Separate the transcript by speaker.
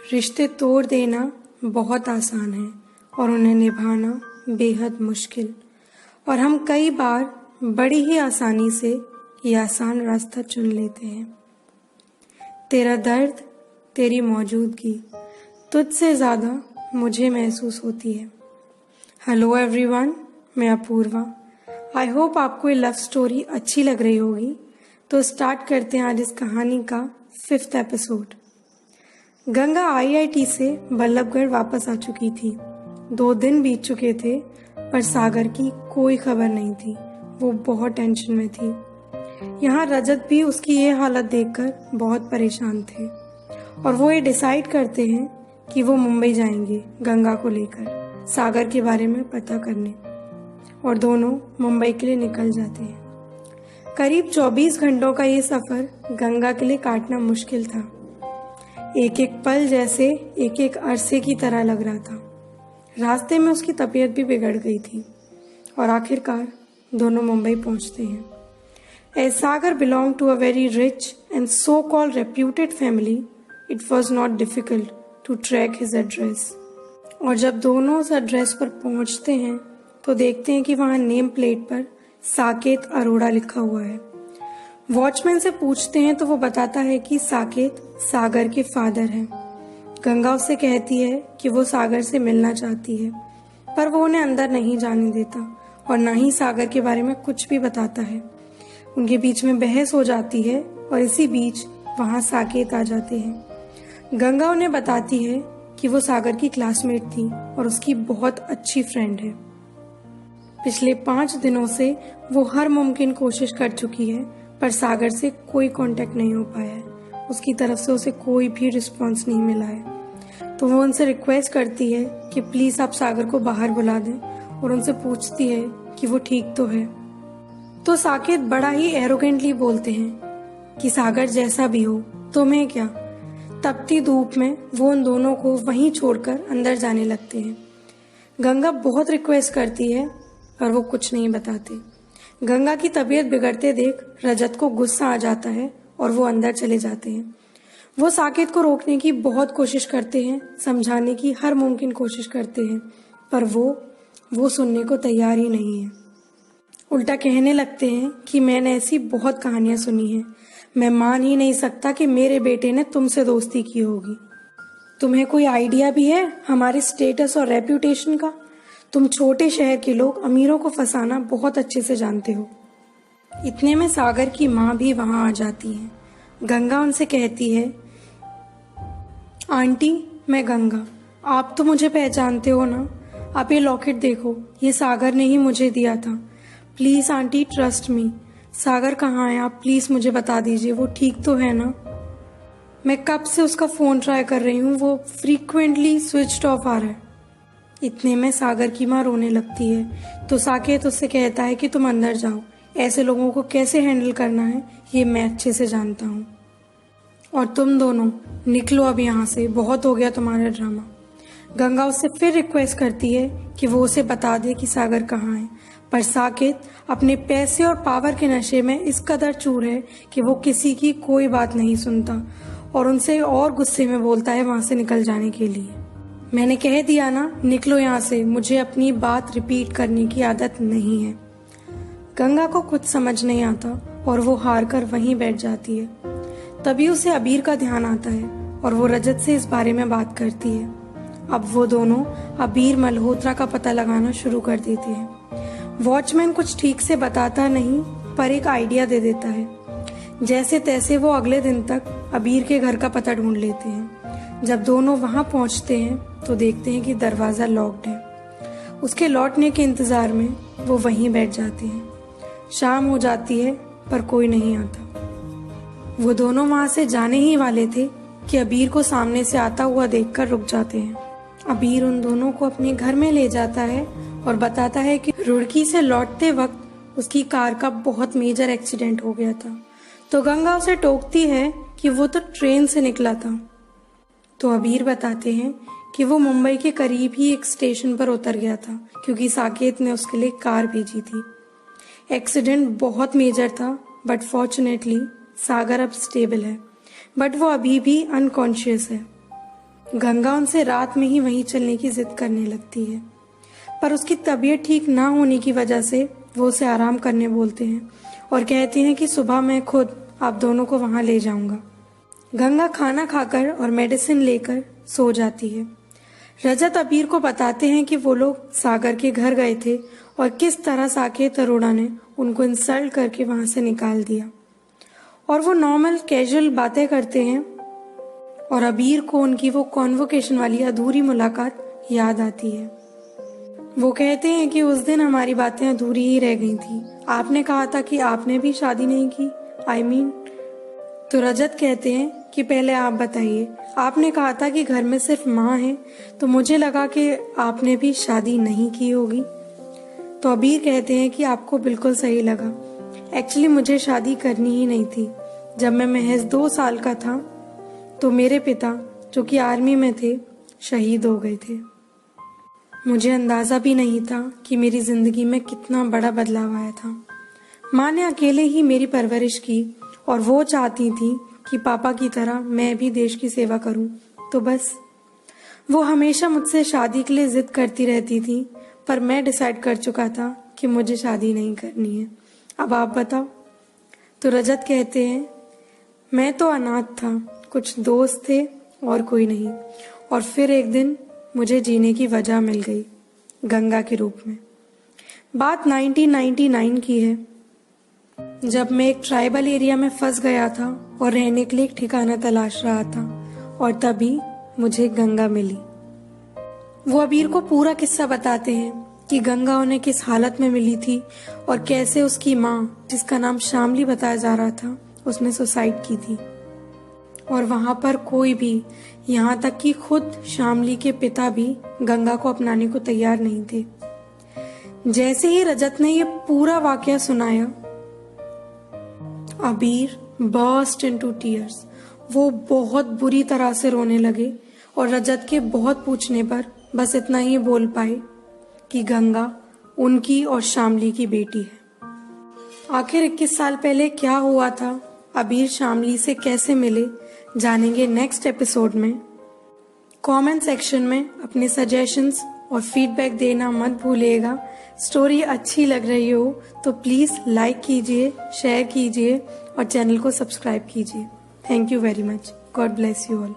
Speaker 1: रिश्ते तोड़ देना बहुत आसान है और उन्हें निभाना बेहद मुश्किल। और हम कई बार बड़ी ही आसानी से ये आसान रास्ता चुन लेते हैं। तेरा दर्द, तेरी मौजूदगी तुझसे ज़्यादा मुझे महसूस होती है। हेलो एवरीवन, मैं अपूर्वा। आई होप आपको ये लव स्टोरी अच्छी लग रही होगी। तो स्टार्ट करते हैं आज इस कहानी का 5th एपिसोड। गंगा आईआईटी से बल्लभगढ़ वापस आ चुकी थी। 2 दिन बीत चुके थे पर सागर की कोई खबर नहीं थी। वो बहुत टेंशन में थी। यहाँ रजत भी उसकी ये हालत देखकर बहुत परेशान थे और वो ये डिसाइड करते हैं कि वो मुंबई जाएंगे गंगा को लेकर सागर के बारे में पता करने, और दोनों मुंबई के लिए निकल जाते हैं। करीब 24 घंटों का ये सफर गंगा के लिए काटना मुश्किल था। एक एक पल जैसे एक एक अरसे की तरह लग रहा था। रास्ते में उसकी तबीयत भी बिगड़ गई थी और आखिरकार दोनों मुंबई पहुंचते हैं। As Sagar belonged to a very rich and so-called reputed family, it was not difficult to track his address. और जब दोनों उस एड्रेस पर पहुंचते हैं तो देखते हैं कि वहां नेम प्लेट पर साकेत अरोड़ा लिखा हुआ है। वॉचमैन से पूछते हैं तो वो बताता है कि साकेत सागर के फादर हैं। गंगा उससे कहती है कि वो सागर से मिलना चाहती है, पर वो उन्हें अंदर नहीं जाने देता और ना ही सागर के बारे में कुछ भी बताता है। उनके बीच में बहस हो जाती है और इसी बीच वहां साकेत आ जाते हैं। गंगा उन्हें बताती है कि वो सागर की क्लासमेट थी और उसकी बहुत अच्छी फ्रेंड है। पिछले 5 दिनों से वो हर मुमकिन कोशिश कर चुकी है पर सागर से कोई कांटेक्ट नहीं हो पाया है। उसकी तरफ से उसे कोई भी रिस्पॉन्स नहीं मिला है। तो वो उनसे रिक्वेस्ट करती है कि प्लीज आप सागर को बाहर बुला दें और उनसे पूछती है कि वो ठीक तो है। तो साकेत बड़ा ही एरोगेंटली बोलते हैं कि सागर जैसा भी हो तुम्हें क्या। तपती धूप में वो उन दोनों को वहीं छोड़कर अंदर जाने लगते हैं। गंगा बहुत रिक्वेस्ट करती है पर वो कुछ नहीं बताते। गंगा की तबीयत बिगड़ते देख रजत को गुस्सा आ जाता है और वो अंदर चले जाते हैं। वो साकेत को रोकने की बहुत कोशिश करते हैं, समझाने की हर मुमकिन कोशिश करते हैं, पर वो सुनने को तैयार ही नहीं है। उल्टा कहने लगते हैं कि मैंने ऐसी बहुत कहानियां सुनी हैं, मैं मान ही नहीं सकता कि मेरे बेटे ने तुमसे दोस्ती की होगी। तुम्हें कोई आइडिया भी है हमारे स्टेटस और रेप्यूटेशन का? तुम छोटे शहर के लोग अमीरों को फंसाना बहुत अच्छे से जानते हो। इतने में सागर की माँ भी वहां आ जाती है। गंगा उनसे कहती है, आंटी मैं गंगा, आप तो मुझे पहचानते हो ना। आप ये लॉकेट देखो, ये सागर ने ही मुझे दिया था। Please aunty trust me. Sagar कहाँ है? आप प्लीज मुझे बता दीजिए, वो ठीक तो है ना? मैं कब से उसका फोन ट्राई कर रही हूँ, वो फ्रीक्वेंटली स्विच्ड ऑफ आ रहा है। इतने में सागर की माँ रोने लगती है तो साकेत उससे कहता है कि तुम अंदर जाओ, ऐसे लोगों को कैसे हैंडल करना है ये मैं अच्छे से जानता हूँ। और तुम दोनों निकलो अब यहाँ से, बहुत हो गया तुम्हारा ड्रामा। गंगा उससे फिर रिक्वेस्ट करती है कि वो उसे बता दे कि सागर कहाँ है, पर साकेत अपने पैसे और पावर के नशे में इस कदर चूर है कि वो किसी की कोई बात नहीं सुनता और उनसे और गुस्से में बोलता है वहां से निकल जाने के लिए। मैंने कह दिया ना, निकलो यहाँ से, मुझे अपनी बात रिपीट करने की आदत नहीं है। गंगा को कुछ समझ नहीं आता और वो हार कर वहीं बैठ जाती है। तभी उसे अबीर का ध्यान आता है और वो रजत से इस बारे में बात करती है। अब वो दोनों अबीर मल्होत्रा का पता लगाना शुरू कर देते हैं। वॉचमैन कुछ ठीक से बताता नहीं पर एक आइडिया दे देता है। जैसे तैसे वो अगले दिन तक अबीर के घर का पता ढूंढ लेते हैं। जब दोनों वहां पहुंचते हैं तो देखते हैं कि दरवाजा लॉक्ड है। उसके लौटने के इंतजार में वो वहीं बैठ जाते हैं। शाम हो जाती है पर कोई नहीं आता। वो दोनों वहां से जाने ही वाले थे कि अबीर को सामने से आता हुआ देखकर रुक जाते हैं। अबीर उन दोनों को अपने घर में ले जाता है और बताता है कि रुड़की से लौटते वक्त उसकी कार का बहुत मेजर एक्सीडेंट हो गया था। तो गंगा उसे टोकती है कि वो तो ट्रेन से निकला था। तो अबीर बताते हैं कि वो मुंबई के करीब ही एक स्टेशन पर उतर गया था क्योंकि साकेत ने उसके लिए कार भेजी थी। एक्सीडेंट बहुत मेजर था बट फॉर्चुनेटली सागर अब स्टेबल है, बट वो अभी भी अनकॉन्शियस है। गंगा उनसे रात में ही वहीं चलने की जिद करने लगती है, पर उसकी तबीयत ठीक ना होने की वजह से वो उसे आराम करने बोलते हैं और कहते हैं कि सुबह मैं खुद आप दोनों को वहां ले जाऊंगा। गंगा खाना खाकर और मेडिसिन लेकर सो जाती है। रजत अबीर को बताते हैं कि वो लोग सागर के घर गए थे और किस तरह साकेत अरोड़ा ने उनको इंसल्ट करके वहां से निकाल दिया। और वो नॉर्मल कैजुअल बातें करते हैं और अबीर को उनकी वो कॉन्वोकेशन वाली अधूरी मुलाकात याद आती है। वो कहते हैं कि उस दिन हमारी बातें अधूरी ही रह गई थी। आपने कहा था कि आपने भी शादी नहीं की, तो रजत कहते हैं कि पहले आप बताइए, आपने कहा था कि घर में सिर्फ माँ है, तो मुझे लगा कि आपने भी शादी नहीं की होगी। तो अबीर कहते हैं कि आपको बिल्कुल सही लगा। एक्चुअली मुझे शादी करनी ही नहीं थी। जब मैं महज 2 साल का था तो मेरे पिता, जो कि आर्मी में थे, शहीद हो गए थे। मुझे अंदाजा भी नहीं था कि मेरी जिंदगी में कितना बड़ा बदलाव आया था। माँ ने अकेले ही मेरी परवरिश की और वो चाहती थी कि पापा की तरह मैं भी देश की सेवा करूं। तो बस वो हमेशा मुझसे शादी के लिए जिद करती रहती थी, पर मैं डिसाइड कर चुका था कि मुझे शादी नहीं करनी है। अब आप बताओ। तो रजत कहते हैं, मैं तो अनाथ था, कुछ दोस्त थे और कोई नहीं। और फिर एक दिन मुझे जीने की वजह मिल गई, गंगा के रूप में। बात 1999 की है, जब मैं एक ट्राइबल एरिया में फंस गया था और रहने के लिए एक ठिकाना तलाश रहा था, और तभी मुझे गंगा मिली। वो अबीर को पूरा किस्सा बताते हैं कि गंगा उन्हें किस हालत में मिली थी और कैसे उसकी माँ, जिसका नाम शामली बताया जा रहा था, उसने सुसाइड की थी। और वहां पर कोई भी, यहाँ तक कि खुद शामली के पिता भी गंगा को अपनाने को तैयार नहीं थे। जैसे ही रजत ने ये पूरा वाकया सुनाया, अबीर बर्स्ट इनटू टीयर्स। वो बहुत बुरी तरह से रोने लगे और रजत के बहुत पूछने पर बस इतना ही बोल पाए कि गंगा उनकी और शामली की बेटी है। आखिर 21 साल पहले क्या हुआ था, अबीर शामली से कैसे मिले, जानेंगे नेक्स्ट एपिसोड में। कमेंट सेक्शन में अपने सजेशंस और फीडबैक देना मत भूलिएगा। स्टोरी अच्छी लग रही हो तो प्लीज़ लाइक कीजिए, शेयर कीजिए और चैनल को सब्सक्राइब कीजिए। Thank you very much. God bless you all.